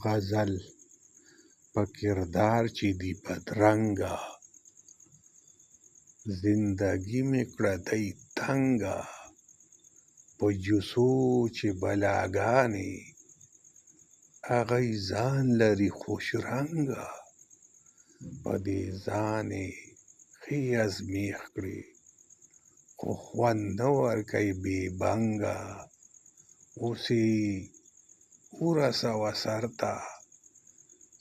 غزل په کردار چې دی بدرنګه، زندګي مې کړه دی تنګه، په جوسو چې بلاګانې هغی ځان لري خوش رنګه، په دې ځان یې ښې ازمېښت کړې خو خوند نه ورکوي بې بنګه، اوس یې ورسوه سر ته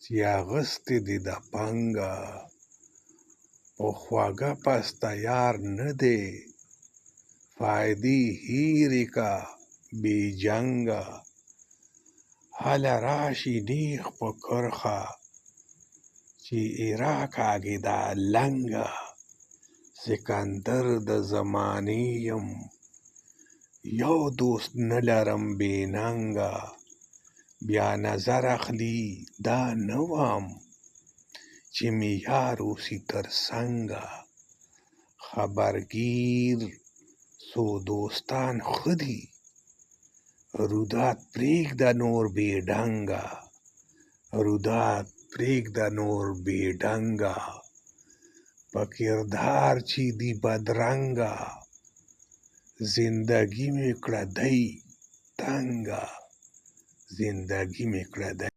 چې اخیستې دې ده پنګه، په خوږه پسته یار نه دی فایدې هېرې که بې جنګه، هله راشي نیغ په کرښه چې یې راکاږي دا لنګه، سکندر د زمانې یم یو دوست نه لرم بې ننګه، بیا نظر اخلي دا نه وایم چې مې یار اوسي تر څنګه، خبرګیر څو دوستان ښه دي رودات پرېږده نور بې ډنګه، رودات پرېږده نور بې ډنګه، په کردار چې دی بدرنګه، زندګي مې کړه دی تنګه، زندګي مې کړه دی